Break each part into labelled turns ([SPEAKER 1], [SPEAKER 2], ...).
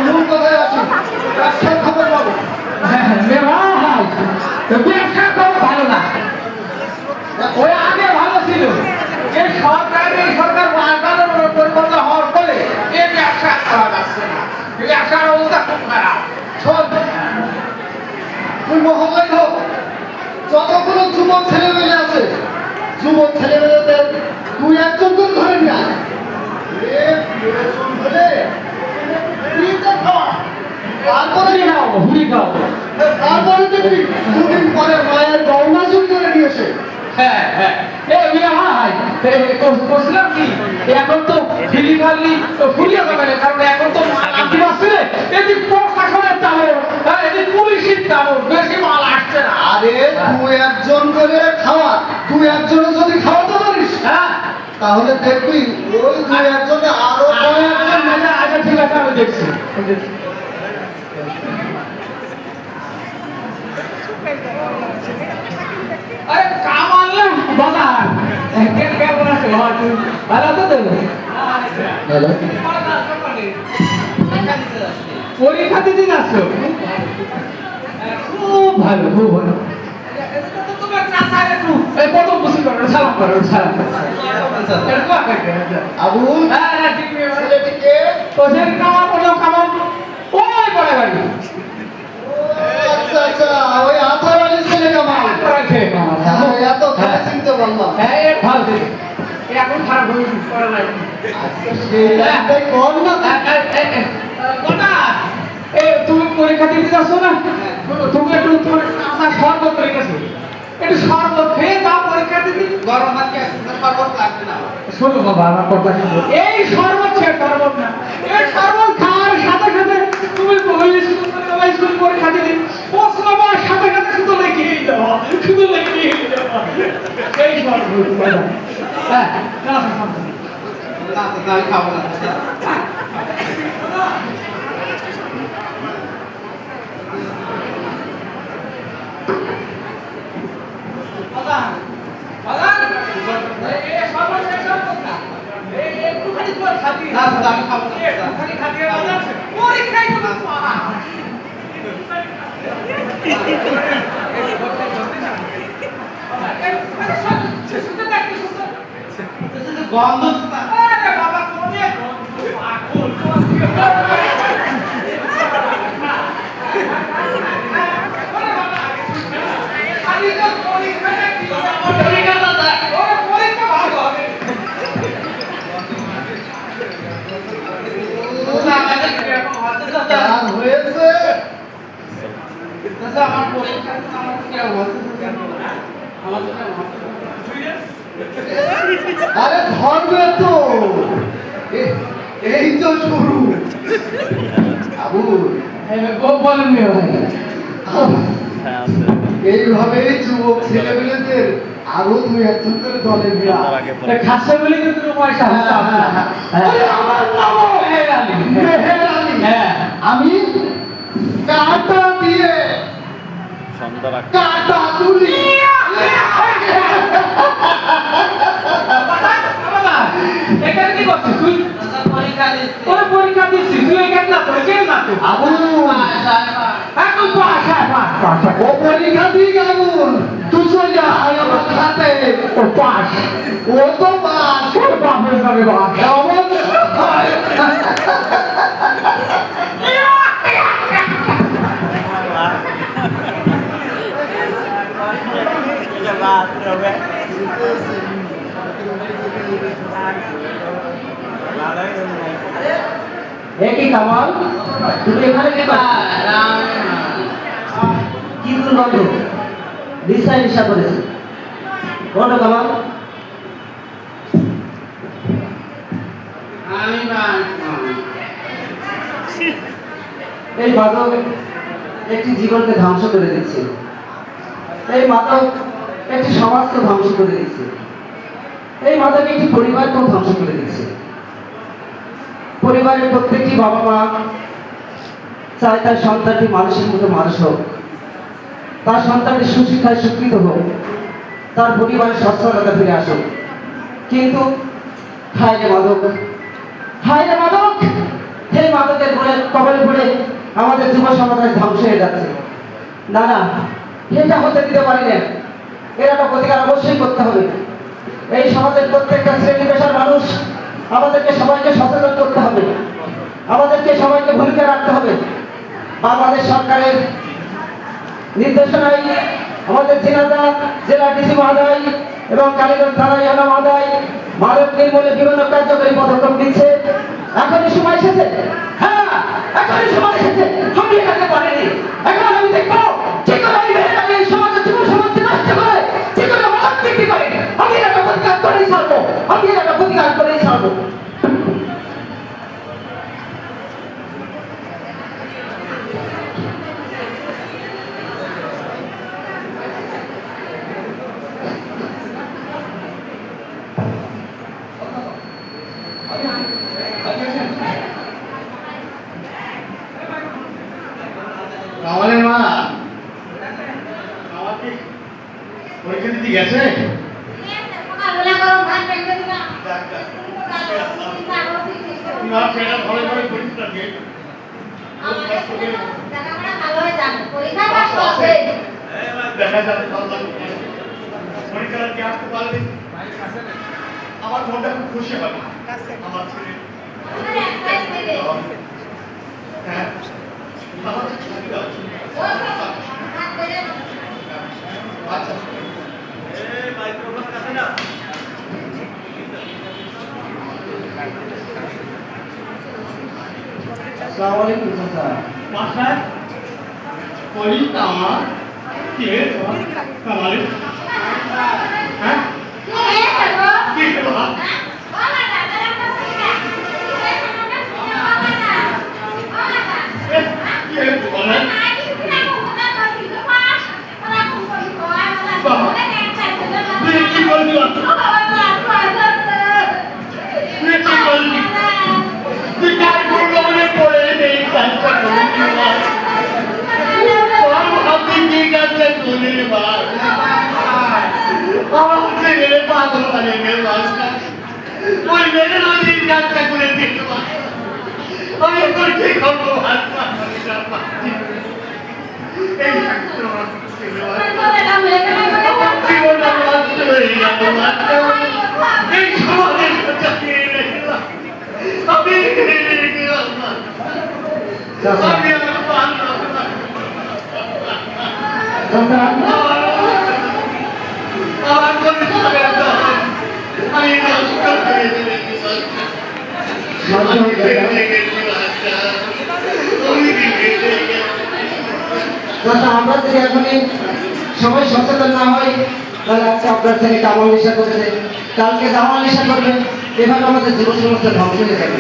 [SPEAKER 1] মূল কথায় আসি, ব্যবসার খবর পাবো।
[SPEAKER 2] ব্যবসা খুব ভালো না, ওই আগে ভালো ছিল। এই সরকার পরিবর্তন হওয়ার ফলে এই ব্যবসা করা যাচ্ছে না, এই ব্যবসার অবস্থা খুব খারাপ।
[SPEAKER 1] শোন, তুই মহল্লায় হোক, যতগুলো যুবক ছেলেমেয়ে আছে, যুবক ছেলেমেয়েদের তুই একজন করে ধরে নিয়ে আয়। তারপরে দেখবি দুদিন পরে মায়ের গহনা চুরি করে নিয়েছে।
[SPEAKER 2] বলছিলাম কি, এখন তো ডেলিভারি ফুলিয়ে যাবে না, কারণ এখন তো মাল আসতে পারছে না। এদিক প্রশাসনের চালক, এদিক পুলিশের চালক, বেশি মাল আসছে না।
[SPEAKER 1] আরে তুই একজন করে খাওয়া, তুই একজনে যদি খাওয়াতে পারিস,
[SPEAKER 2] হ্যাঁ,
[SPEAKER 1] তাহলে দেখবি ওই দুই একজনে আরো কয়েকজন।
[SPEAKER 2] আচ্ছা ঠিক আছে, আমি দেখছি। আরে কামাল না বাজার, কেমন আছে? ভালো আছো তো? পরীক্ষা দিতে যাচ্ছ? খুব ভালো, খুব ভালো। প্রথম বসে করো, সালাম করো, সালাম।
[SPEAKER 1] আবুল, ছেলেটিকে
[SPEAKER 2] তোদের কামাল কোনো কামাল ওই পরে বাড়ি।
[SPEAKER 1] আচ্ছা আচ্ছা, ওই আথার আলী ছেলে কামাল। এত ভালো চিনতে পারলাম।
[SPEAKER 2] হ্যাঁ, ভালো থেকে এখন খারাপ হয়ে গেছে, করা যায় না।
[SPEAKER 1] সেইটাই কর না।
[SPEAKER 2] কটা তুমি পরীক্ষা দিতে যাচ্ছ না? তুমি একটু তোমার কাঁচা শরবত রেখেছো, একটু শরবত খেয়ে দাও পরীক্ষা দিতে।
[SPEAKER 3] গরম ভাত কে শরবত লাগবে না।
[SPEAKER 2] শোনো বাবা, আমার কথা শোনো। এই শরবত সে শরবত না, এই শরবত খাওয়ার সাথে সাথে তুমি স্কুল পরীক্ষা দিতে প্রশ্ন পাওয়ার সাথে সাথে শুধু লিখিয়ে দেওয়া, শুধু লিখিয়ে দেওয়া। এই শরবত বাবা। হ্যাঁ,
[SPEAKER 3] না তো আমি খাবো না। না তো আমি খাবো না। গন্ধ
[SPEAKER 1] হয়েছে।
[SPEAKER 3] আমার পরীক্ষা আমার কি অবস্থা?
[SPEAKER 1] আরে ধরবে তো, এই তো শুরু। আবুল,
[SPEAKER 2] বলেননি ভাই।
[SPEAKER 1] এইভাবেই যুবক ছেলেমেয়েদের আরো দুই একজন করে দলে বিয়া।
[SPEAKER 2] খাসা বলে তো তুমি পয়সা
[SPEAKER 1] মেহের আলী,
[SPEAKER 2] হ্যাঁ,
[SPEAKER 1] আমি কাটা দিয়ে কাটা তুলি।
[SPEAKER 2] এখানে কি করছিস তুই?
[SPEAKER 3] পরীক্ষা দিচ্ছি।
[SPEAKER 2] তোর পরীক্ষা দিচ্ছিস, তুই এখানে না তো, এখানে না তো।
[SPEAKER 1] আবুল,
[SPEAKER 2] এখন পাস, হ্যাঁ পাস পাস।
[SPEAKER 1] ও পরীক্ষা দিয়ে আবুল, তুই চল যা আমার খাতে।
[SPEAKER 2] ও পাস,
[SPEAKER 1] ও তো বাস।
[SPEAKER 2] তোর বাপের যাবে বাস।
[SPEAKER 4] কি কামাল, তুমি এখানে কি কি দুর্গন্ধ? নিশ্চয় নেশা করেছে। বলো কামাল। এই মাদক একটি জীবনকে ধ্বংস করে দিচ্ছে। এই মাদক একটি সমাজকে ধ্বংস করে দিচ্ছে। এই মাদক একটি পরিবারকেও ধ্বংস করে দিচ্ছে। পরিবারের প্রত্যেকটি বাবা মা চায় তার সন্তানটি মানুষের মতো মানুষ হোক, তার সন্তানটি সুশিক্ষায় শিক্ষিত হোক, তার পরিবারের সচ্ছলতা ফিরে আসুক। কিন্তু খায় যে মাদক, হায় রে মাদক, এই মাদকের কবলে পড়ে আমাদের যুব সমাজ ধ্বংস হয়ে যাচ্ছে। না না, এটা হতে দিতে পারি না। এর একটা প্রতিকার অবশ্যই করতে হবে। এই সমাজের প্রত্যেকটা শ্রেণী পেশার মানুষ আমাদেরকে সবাইকে সচেতন করতে হবে, আমাদেরকে সবাইকে ভূমিকা রাখতে হবে। বাংলাদেশ সরকারের নির্দেশনায় আমাদের জেলা ডিসি মহোদয় এবং কালীগঞ্জ থানা ইউনো মহোদয় মাদক নির্মূলে বিভিন্ন কার্যকরী পদক্ষেপ নিচ্ছে। এখনই সময় এসেছে, হ্যাঁ এখনই সময় এসেছে। আমি এটাকে পারিনি, এখন আমি দেখবো ঠিক করে আমি এই সমাজের যুব সমাজকে নষ্ট করে ঠিক করে মাদক বিক্রি করে আমি এটা প্রতিকার করেই ছাড়বো, আমি এটা প্রতিকার করেই ছাড়বো।
[SPEAKER 1] কামালের মা আমাকে পরীক্ষা দিতে গেছে। না সেটা ভালো করে পরীক্ষা দিয়ে দেখা যাবে পরীক্ষাটা কি আসতে পারবে। আমার মনটা খুব খুশি হবে আমার ছেলে। হ্যাঁ আমার ছবি দাও। আচ্ছা এই মাইক্রোফোন কাছে না।
[SPEAKER 4] আসসালামু আলাইকুম চাচা।
[SPEAKER 1] মাস্টার বলি আমার কি রে তোমার কামালে হ্যাঁ কি হলো কি রে বলেন তুই কি বলবি তুই কি বলবি তুই কার গুণে পড়ে নেই কাজটা করবি আপনি কি কাজটা করবি আমার ছেলে পাগল বানিয়ে গেল ওই মেয়ের নদীর কাজটা করে দিতে আমি তোর কি করবো এই এই সমাজের চাকরি রেখেলাম আমি
[SPEAKER 4] চাচা,
[SPEAKER 1] আমি
[SPEAKER 4] চাচা,
[SPEAKER 1] আমার পরিষ্কার আমি নষ্ট করে দিয়েছি
[SPEAKER 4] চাচা, আমরা যদি এখনই সবাই সচেতন না হই তাহলে আজকে আপনার ছেলে কামাল নেশা করেছে, কালকে জামাল নেশা করবে, এভাবে আমাদের যুব সমাজটা ধ্বংস হয়ে যাবে।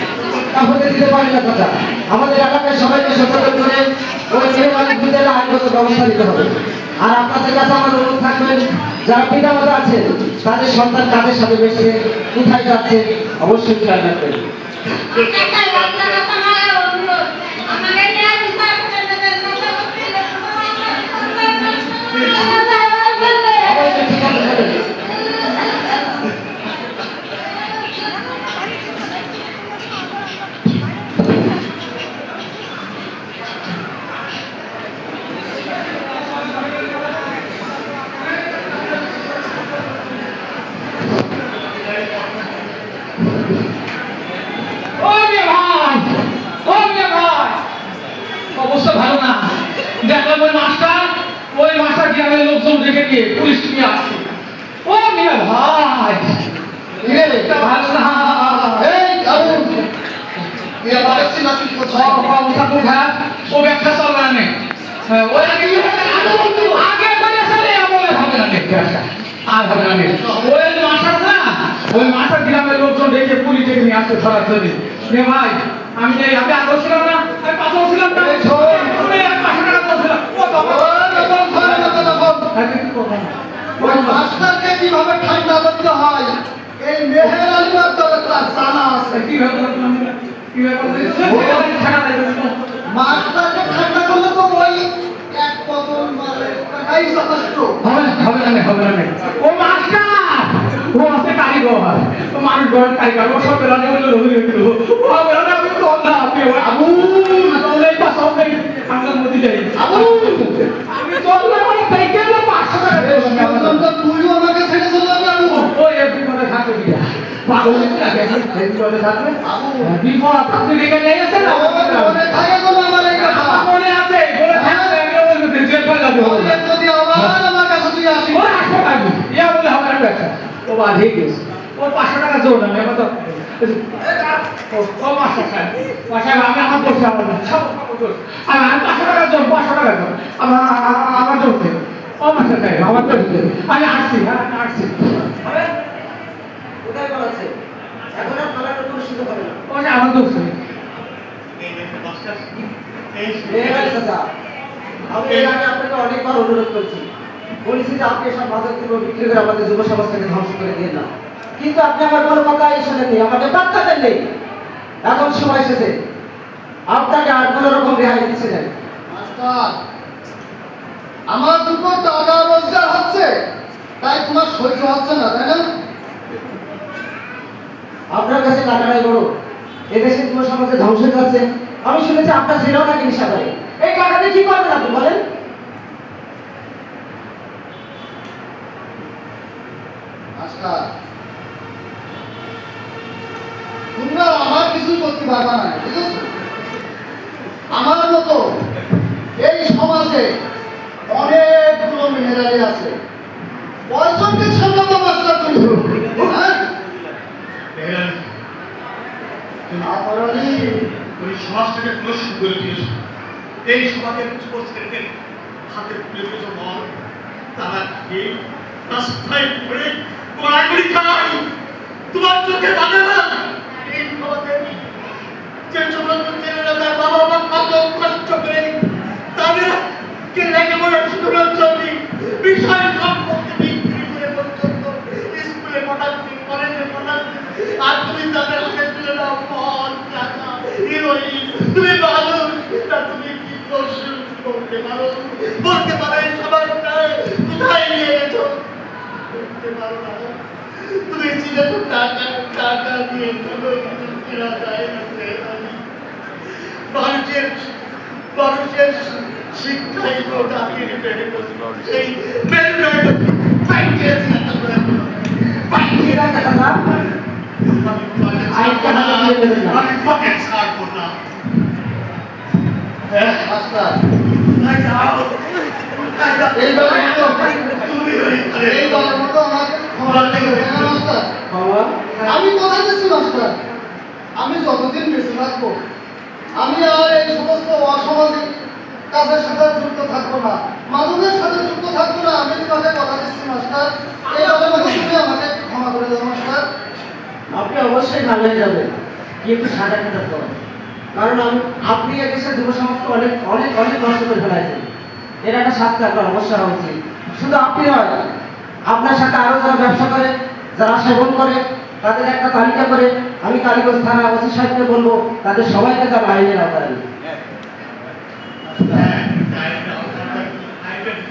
[SPEAKER 4] তা হতে দিতে পারি না চাচা। আমাদের এলাকায় সবাইকে সচেতন করে ওই মেয়ে মালিকদের আইনগত ব্যবস্থা নিতে হবে। আর আপনাদের কাছে আমার অনুরোধ থাকবে, যারা পিতা মাতা আছেন তাদের সন্তান কাদের সাথে বেশি কোথায় যাচ্ছে অবশ্যই খেয়াল রাখবেন। অবশ্যই ঠিক আছে বলেন।
[SPEAKER 2] অবস্থা ভালো না। দেখলাম ওই মাস্টার গ্রামের লোকজন দেখে গিয়ে পুলিশ নিয়ে আসছে। ও মিয়া ভাই ভালো না।
[SPEAKER 1] এই আবু এ বাড়ছি না কি করছ
[SPEAKER 2] ও ব্যবসা চলবে না ওই আগে করে চলে আমলে হবে না ব্যবসা আর হবে না। ওই মাস্টার না, ওই মাস্টার গ্রামের লোকজন দেখে পুলিশ ডেকে নিয়ে আসছে ধরার জন্য। রে ভাই আমি আগে ছিলাম না, আমি পাশে ছিলাম না,
[SPEAKER 1] ওই মাস্টারকে কিভাবে ঠান্ডা করতে হয় এই মেহের আলিমার দলে তার জানা আছে। মাস্টারকে ঠান্ডা করলে তো ওই এক বছর মালের টাকাই যথেষ্ট।
[SPEAKER 2] হবে না ও মাস্টার ও আছে কারিগর আমার মানুষ ঘরের তালিকা ও সব বেলানে বলে রয়ে গেল ও বেলানে আমি তো না আপনি আবু এই পাশ হবে আমরা মধ্যে যাই
[SPEAKER 1] আবু
[SPEAKER 2] আমি চললে মানে তাইকে না 500 টাকা দেব
[SPEAKER 1] সন্তানটা তুইও আমাকে ছেড়ে চলে যাবে আবু
[SPEAKER 2] ওই একদিন করে থাকবে দিয়া পাগল লাগে একদিন করে থাকবে
[SPEAKER 1] আবু
[SPEAKER 2] বিপদ আপনি রেখে নিয়ে গেছেন
[SPEAKER 1] মনে থাকে তো আমার এই কথা
[SPEAKER 2] আমার মনে আছে বলে থাকবে আমি বলতে জেল পাই যাবে
[SPEAKER 1] বললে যদি আবার আমার কাছে তুই আসিস
[SPEAKER 2] ওর 800 টাকা ইয়া বলে হবে না ব্যবসা ও বাদ হয়ে গেছে ওর 500 টাকা জোর না আমি তো ও মাস্টার সাহেব মাস্টার আমি আমার দোষ আমার না সব দোষ আমি 500 টাকা জোর 500 টাকা জোর আমার দোষ নেই ও মাস্টার সাহেব আমার দোষ নেই আমি আসছি হ্যাঁ আসছি
[SPEAKER 4] কোথায় বলাচ্ছে এখন আর পালানোর কোনো সুযোগ হবে না
[SPEAKER 2] ও যে আমার দোষ নেই
[SPEAKER 4] আমি এর আগে আপনাকে অনেকবার অনুরোধ করছি বলেছি যে আপনি এসব মাদক দ্রব্য বিক্রি করে আমাদের যুব সমাজটাকে ধ্বংস করে দিয়ে না কিন্তু আপনি আমার কোনো কথাই শোনেননি আমাকে পাত্তা দেননি এখন সময় এসেছে আপনাকে আর কোনো রকম রেহাই দিচ্ছে না
[SPEAKER 1] মাস্টার আমার দুটো টাকা রোজগার হচ্ছে তাই তোমার সহ্য হচ্ছে না তাই না
[SPEAKER 4] আপনার কাছে টাকাটাই বড় এদেশে যুব সমাজে ধ্বংস হয়ে যাচ্ছে আমি শুনেছি আপনার ছেলেও নাকি নেশা করে এই টাকা দিয়ে কি করবেন আপনি বলেন
[SPEAKER 1] মাস্টার তোমরা আমার কিছুই করতে পারবা না ঠিক আছে আমার মতো এই সমাজে অনেকগুলো মেয়েরাই আছে কয়জনকে সামলাবো মাস্টার তুমি হ্যাঁ আপরাধী
[SPEAKER 3] তুমি সমাজটাকে কলুষিত করে দিয়েছো এই সমাজের যুব ছেলেদের হাতে তুলে দিয়েছো মন তারা খেয়ে রাস্তায় ঘুরে গড়াগড়ি খায় তোমার চোখে বাঁধে না এই সমাজের যে সমস্ত ছেলেরা তার বাবা মা কত কষ্ট করে তাদের কে রেখে বলে শুধুমাত্র চলবি বিষয় সম্পর্কে বিক্রি করে পর্যন্ত স্কুলে পড়াচ্ছি কলেজে পড়াচ্ছি আর তুমি তাদের হাতে তুলে দাও মন টাকা হিরোইন তুমি ভালো তা তুমি কি পশু বলতে পারো এই সবাই কোথায় নিয়ে গেছো বলতে পারো না তুমি চিনেছো টাকা টাকা দিয়ে কোনো কিছু কেনা যায় না মানুষের মানুষের শিক্ষাই দাঁড়িয়ে বেড়ে সেই মেরুদণ্ড পাইকে আমি তোমাকে ছাড়বো না
[SPEAKER 1] মাস্টার
[SPEAKER 3] এই
[SPEAKER 1] এইবারের মতো আমাকে ক্ষমা করে দেবেন না, মাস্টার আমি কথা দিচ্ছি মাস্টার আমি যতদিন বেঁচে থাকবো আমি আর এই সমস্ত অসামাজিক কাজের সাথে যুক্ত থাকবো না মাদকের সাথে যুক্ত থাকবো না আমি তোমাকে কথা দিচ্ছি মাস্টার এইবারের মতো তুমি আমাকে ক্ষমা করে দেবো মাস্টার
[SPEAKER 4] আপনি অবশ্যই ভালো হয়ে যাবেন কিন্তু সাদা কাটা করেন কারণ আপনি এদেশের যুব সমাজকে অনেক অনেক অনেক নষ্ট করে ফেলাইছেন এর একটা শাস্তি আপনার অবশ্যই হওয়া উচিত শুধু আপনি নয় আপনার সাথে আরো যারা ব্যবসা করে যারা সেবন করে তাদের একটা তালিকা করে আমি কালীগঞ্জ থানা ওসি সাহেবকে বলবো তাদের সবাইকে তার আইনের আওতায় আনবে।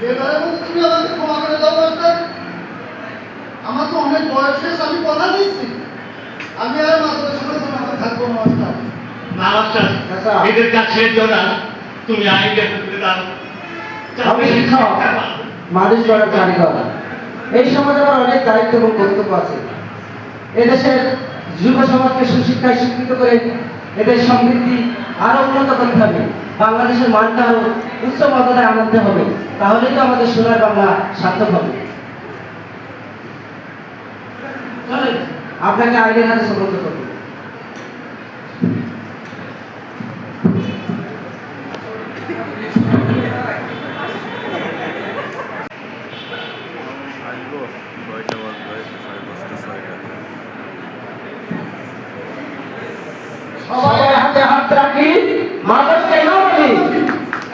[SPEAKER 1] এবারের মতো তুমি আমাকে ক্ষমা করে দাও মাস্টার আমার তো অনেক বয়স শেষ আমি কথা দিচ্ছি আমি আর মাদকের সাথে তোমাকে থাকবো না মাস্টার
[SPEAKER 3] না মাস্টার
[SPEAKER 4] আচ্ছা।
[SPEAKER 3] এদের কাছে দিও না তুমি আইনটা তুলে দাও
[SPEAKER 4] আমি শিক্ষক মানুষ গড়ার কারিগর এই সমাজে আমার অনেক দায়িত্ব এবং কর্তব্য আছে এদেশের যুব সমাজকে সুশিক্ষায় শিক্ষিত করে এদের সমৃদ্ধি আরো উন্নত করতে হবে বাংলাদেশের মানটা আরো উচ্চ মর্যাদায় আনতে হবে তাহলেই তো আমাদের সোনার বাংলা সার্থক হবে চলেন, আপনাকে আইনের হাতে সমর্থ করব সবাই হাতে হাত রাখি মাদককে না বলি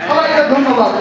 [SPEAKER 1] সবাইকে ধন্যবাদ